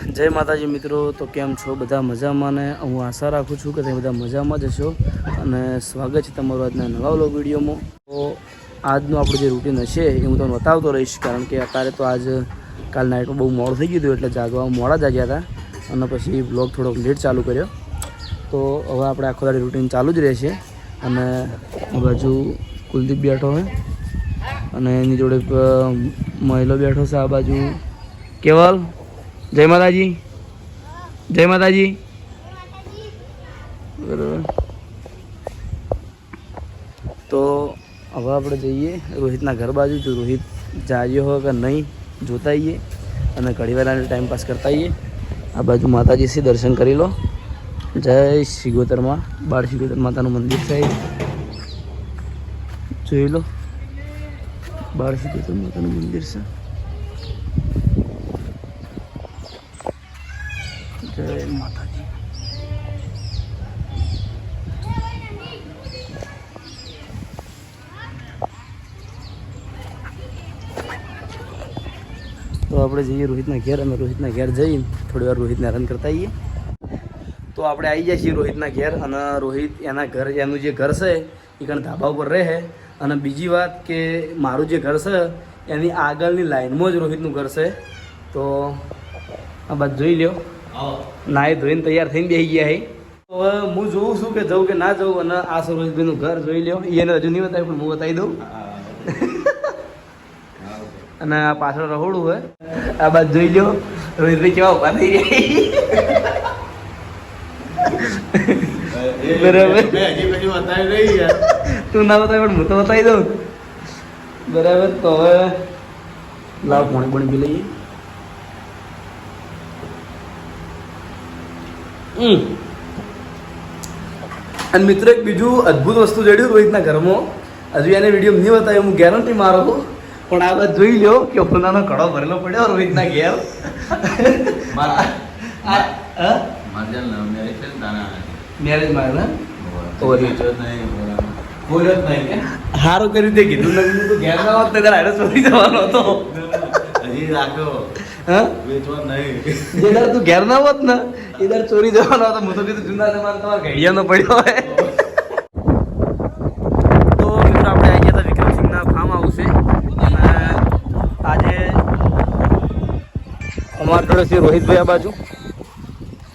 જય માતાજી મિત્રો, તો કેમ છો બધા? મજામાં ને હું આશા રાખું છું કે તમે બધા મજામાં જ હશો અને સ્વાગત છે તમારું આજના નવા વ્લોગ વિડીયોમાં. તો આજનું આપણું જે રૂટીન હશે એ હું તમને બતાવતો રહીશ, કારણ કે અત્યારે તો આજ કાલ નાઇટમાં બહુ મોડું થઈ ગયું હતું એટલે જાગવા મોડા જાગ્યા હતા અને પછી વ્લોગ થોડોક લેટ ચાલુ કર્યો. તો હવે આપણે આખો દાડી રૂટીન ચાલુ જ રહેશે અને આ બાજુ કુલદીપ બેઠો હોય અને એની જોડે મહિલો બેઠો છે. આ બાજુ કેવલ. જય માતાજી, જય માતાજી. બરાબર, તો હવે આપણે જઈએ રોહિતના ઘર બાજુ. જો રોહિત જાયો હોય કે નહીં જોતા આવીએ અને ઘણી વાર ટાઈમ પાસ કરતા આવીએ. આ બાજુ માતાજી છે, દર્શન કરી લો. જય સિગોતરમાં, બાળ સિગોતર માતાનું મંદિર છે, જોઈ લો. બાળ સિગોતર માતાનું મંદિર છે. જય માતાજી. તો આપણે જઈએ રોહિતના ઘેર અને રોહિતના ઘેર જઈને થોડી વાર રોહિતને હેરાન કરતા આવીએ. તો આપણે આવી જાય છીએ રોહિતના ઘેર અને રોહિત એના ઘર, એનું જે ઘર છે એ કારણ ધાબા ઉપર રહે. અને બીજી વાત કે મારું જે ઘર છે એની આગળની લાઈનમાં જ રોહિતનું ઘર છે. તો આ બાદ જોઈ લ્યો, નાહી ધોઈને તૈયાર થઈને બેસી ગયા હે. હવે હું જોઉં છું કે જવું કે ના જવું. અને આ સરોજભાઈનું ઘર જોઈ લ્યો, એને હજુ નહીં બતાવ્યું પણ હું બતાવી દઉં. અને આ પાછળ રહોડું હોય. આ બાદ જોઈ લ્યો રોહિતભાઈ કેવા ઉભા થઈ ગયા. બરાબર, તું ના બતાવે પણ હું તો બતાવી દઉં. બરાબર, તો હવે લાવ પાણી પાણી પી લઈએ. અને મિત્રો એક બીજું અદ્ભુત વસ્તુ જડ્યું રોહિતના ઘરમાં. હજુ એને વિડીયો નહીં બતાવ્યો, હું ગેરંટી મારું પણ આ વાત જોઈ લો કે ઓપનાનો કડો ભરેલો પડ્યો રોહિતના ઘેર. મેરેજ માં સારું કર્યું તે કીધું નથી તો ઘેર ના હોત ત્યારે હારે ચોરી જવાનો હતો. હજી રાખ્યો જે દર તું ઘેર ના હોત ને એ દર ચોરી જવાનો હતો. હું તો કીધું જૂના જમાના તમારે ઘડિયાનો પડ્યો હોય. તો મિત્રો આપણે આવી ગયા હતા વિક્રમસિંહના ફાર્મ હાઉસ છે અને આજે અમારા જોડે છે રોહિતભાઈ. આ બાજુ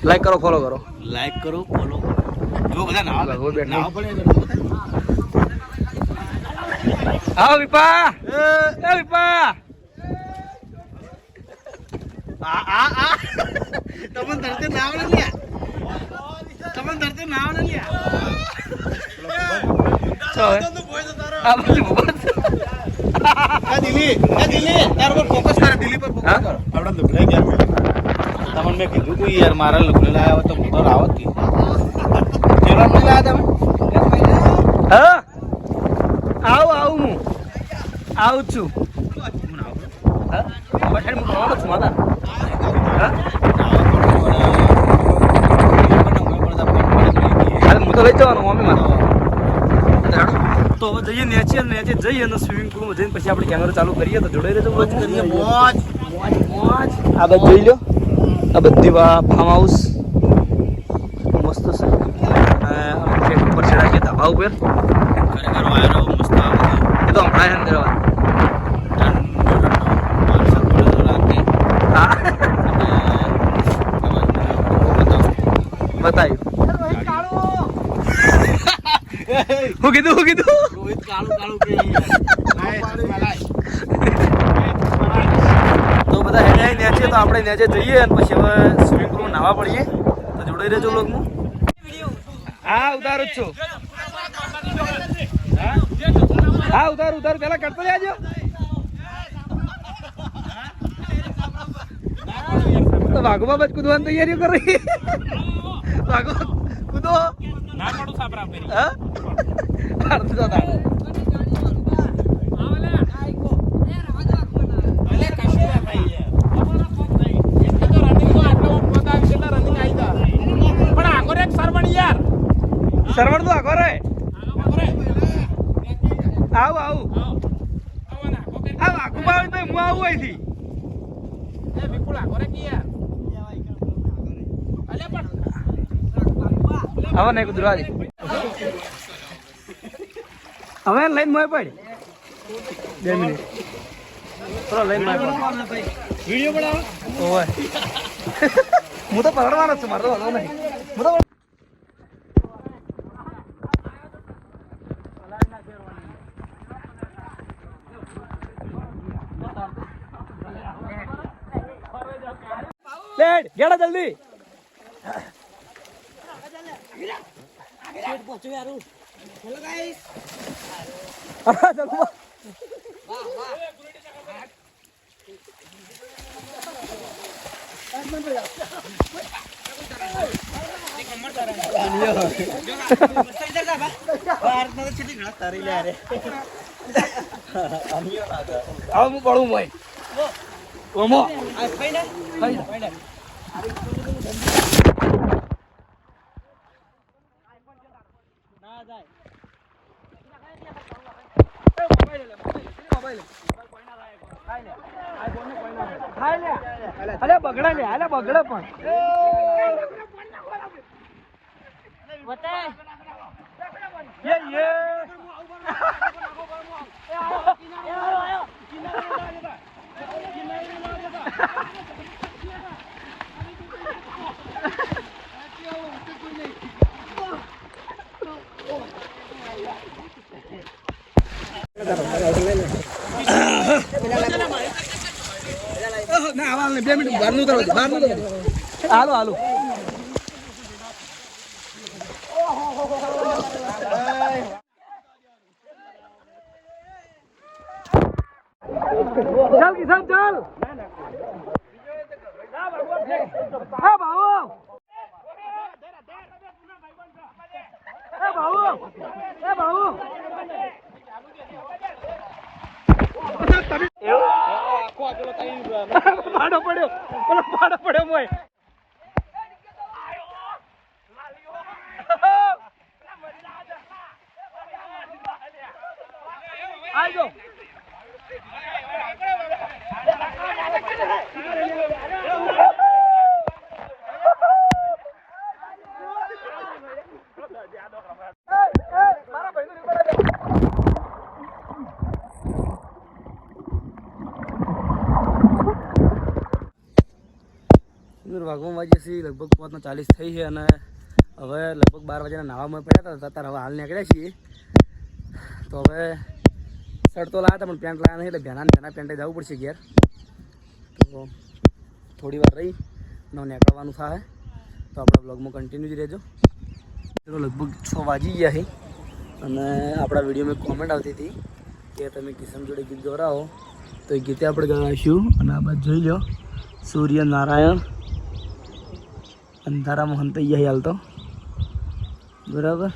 લાઈક કરો, ફોલો કરો, લાઈક કરો, ફોલો કરો. જો બધા નાવા પડે. આવો વિપા, એ વિપા. તમને ધરતે નાવ ને લ્યા, તમને ધરતે નાવ ને લ્યા. આ બાજુ દિલ્હી તાર પર ફોકસ કરે, દિલ્હી પર ફોકસ કરો. આપડા લુકડે ગયા તમને મેં કીધું કોઈ યાર મારા લુકડે લાવ્યા હોય તો હું તો રાવત કી ચેલા નહીં લાવ્યા તમે. હા આવું આવું, હું આવું છું. હા હું છું માતા. હું તો લઈ જવાનું મમ્મી માં. તો હવે જઈએ નેચે જઈએ અને સ્વિમિંગ પુલમાં જઈને પછી આપણે કેમેરો ચાલુ કરીએ. તો જોડાઈ રહેજો, મોજ કરીએ, મોજ મોજ. આ બધું જોઈ લો, આ બધી ફાર્મ હાઉસ મસ્ત છે. અમે ઉપર ચડા ગયા ધાબા ઉપર. ખરેખર વાયરો મસ્ત આવે. એ તો હમણાં અંદર બતાવ્યું. હું કીધું રોહિત કાળું કે તો બધા હેડે નેચે. તો આપણે નેચે જઈએ અને પછી હવે સ્વિમિંગ પુલમાં નાહવા પડીએ. તો જોડાઈ રહેજો બ્લોગમાં. હા ઉતારું જ છું. હા ઉતાર પેલા કરતો જાજો. તો વાઘો બાબત કૂદવાની તૈયારીઓ કરી. વાઘો કૂદો ના પડું સાપરા ફેરી. હા અર્ધ તો તાળ સરવણ તો આખો રે. આવું આવું આખું ભાવ તો હું આવું અહીંથી. વિપુલ આખો રે કી યાર હવે નહીં કુદરવા દે હવે લઈને મોય પડ 2 મિનિટ થોડો લઈને વિડિયો બનાવો ઓય હું તો પકડવાનો છું મારો વાંધો નહીં હું તો લેટ ગેડા જલ્દી પહોંચો યાર હેલો ગાઈસ ચલો વાહ વાહ હું પડું મોય ઓમો અલે બગડા લે અલે બગડે પણ ના આવા 2 મિનિટ બહારનું કરો હાલો હાલો ચાલ કિશન ચાલ હા ભાઉ પાડો પડ્યો મોય આજો વાગવામાં વાગે છે લગભગ 5:40 થઈ છે અને હવે લગભગ 12 વાગ્યાના નાવામાં પડ્યા હતા અત્યારે હવે હાલ નીકળ્યા છીએ તો હવે શર્ટ તો લાવ્યા હતા પણ પેન્ટ લાવ્યા નહીં એટલે ભેના પેન્ટે જવું પડશે ઘેર તો થોડી વાર રહી અને નીકળવાનું થાય તો આપણા બ્લોગમાં કન્ટિન્યુ જ રહેજો ચલો લગભગ 6 વાગી ગયા છે અને આપણા વિડીયોમાં કોમેન્ટ આવતી હતી કે તમે કિશન જોડે ગીત ગવડાવો તો એ ગીતે આપણે ગવાઈશું અને આ બાદ જોઈ લો સૂર્યનારાયણ અંધારામાં હંતાઈ હાલ તો બરાબર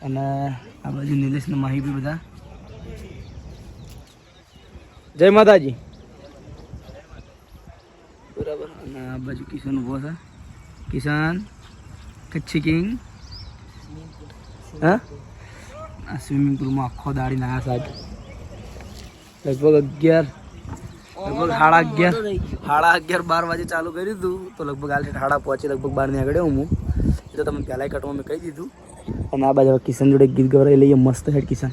અને આ બાજુ નિલેશ ને માહી બી બધા જય માતાજી બરાબર અને આ બાજુ કિશન ઉભો છે કિશન કચ્છી કિંગ હા આ સ્વિમિંગ પુલમાં આખો દાડી નાયા સાહેબ લગભગ 11:30 12 વાગે ચાલુ કર્યું હતું તો લગભગ હાલ 5:30 લગભગ 12 ને આગળ હું એ તો તમે પહેલાં કટમાં મેં કહી દીધું અને આ બાજુ કિશન જોડે ગીત ગવડાવી લઈએ મસ્ત હેડ કિશન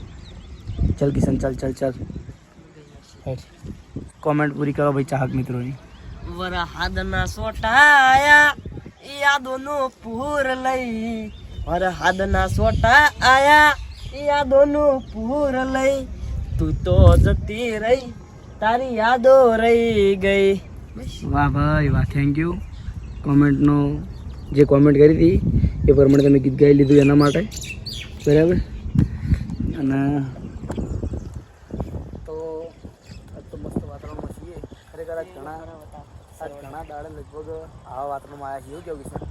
ચાલ કિશન ચાલ કોમેન્ટ પૂરી કરો ભાઈ ચાહક મિત્રોની વરહાદના સોટાયા યાદોનું પૂર લઈ વરહાદના સોટા આયા યાદોનું પૂર લઈ તું તો જતી રહી તારી યાદો રહી ગઈ વાહ ભાઈ વાહ થેન્ક યુ કોમેન્ટનો જે કોમેન્ટ કરી હતી એ પ્રમાણે તમે ગીત ગાઈ લીધું એના માટે બરાબર અને તો મસ્ત વાતાવરણમાં છીએ ખરેખર ઘણા દાડે લગભગ આવા વાતાવરણમાં આવ્યા છીએ કેવું કિશન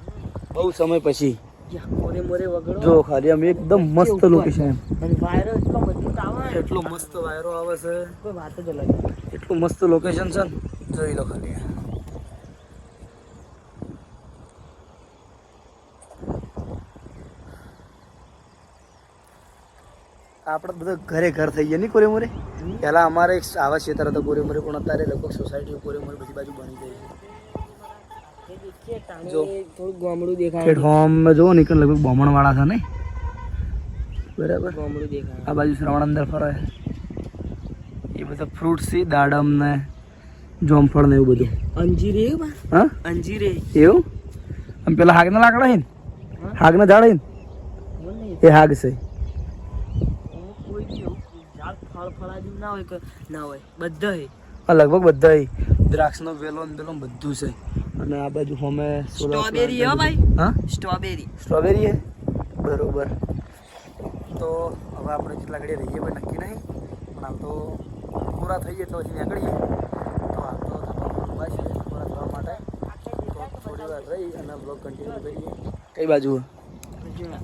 બહુ સમય પછી જો ખાલી આમ એકદમ મસ્ત લોકેશન એટલો મસ્ત વાયરો આવે છે કોઈ વાત જ અલગ એટલું મસ્ત લોકેશન છે ને જોઈ લો ખાલી આપણે બધા ઘર થઈ ગયા નહીં કોરેમોરે પહેલાં અમારે એક આવા ક્ષેત્ર હતો કોરેમોરે પણ અત્યારે લગભગ સોસાયટીઓ કોરેમોરે બધી બાજુ બની ગઈ છે જો થોડું ગામડું દેખાય ઠેઠ હોમ જો નીકળ લગભગ બોમણ વાળા છે નહીં બરાબર ગામડું દેખાય આ બાજુ શ્રવણ અંદર ફરે એ બધા ફ્રૂટ્સ છે દાડમ ને જોમફળ ને એવું બધું અંજીરે હા અંજીરે એવું આમ પેલા હાગના લાકડા છે ને હાગના ઝાડ છે ને એ હાગ છે કોઈ બી ઝાડ ફળ ફળાજી ના હોય કે ના હોય બધા હે આ લગભગ બધા દ્રાક્ષનો વેલો ને પેલો બધું છે અને આ બાજુ હોમે સ્ટ્રોબેરી હો ભાઈ હા સ્ટ્રોબેરી સ્ટ્રોબેરી હે બરોબર તો હવે આપણે કેટલા ઘડી રહીએ ભાઈ નક્કી નહીં પણ આમ તો પૂરા થઈએ તો હજી નીકળીએ તો હાલ તો થવા છે પૂરા થવા માટે તો થોડી વાર રહી અને બ્લોગ કન્ટિન્યુ કરીએ કઈ બાજુ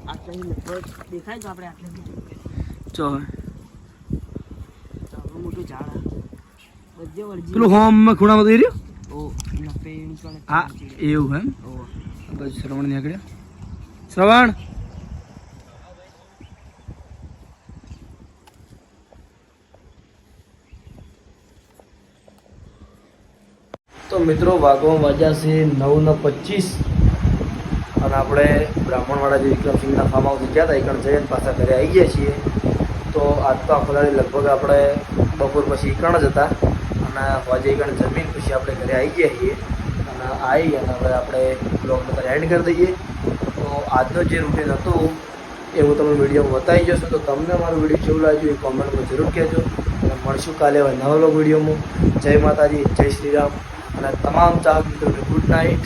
આટલા લગભગ દેખાય તો આપણે આટલે ચો મોટું ઝાડ બધે વળજી પેલું હોમ ખૂણામાં થઈ રહ્યું ઓ એના પેણ પણ હા એવું એમ ઓ બસ શ્રવણ નીકળ્યો શ્રવણ તો મિત્રો વાગવામાં વાગ્યા છે 9:25 અને આપણે બ્રાહ્મણવાડા જે વિક્રમસિંહના ફાર્મ હાઉસ ગયા હતા એકણ જઈને પાછા ઘરે આવી ગયા છીએ તો આજ તો આખો દાડી લગભગ આપણે બપોર પછી એકણ જ હતા અને વાજે એકણ જમીન પછી આપણે ઘરે આવી ગયા છીએ અને આવી અને હવે આપણે બ્લોગને ઘરે એન્ડ કરી દઈએ તો આજનો જે રૂટીન હતું એ હું તમને વિડીયોમાં બતાવી જશું તો તમને મારું વિડીયો કેવું લાગ્યું એ કોમેન્ટમાં જરૂર કહેજો અને મળશું કાલે હવે નવા વિડીયોમાં જય માતાજી જય શ્રી રામ અને તમામ ચાહક મિત્રોને ગુડ નાઇટ.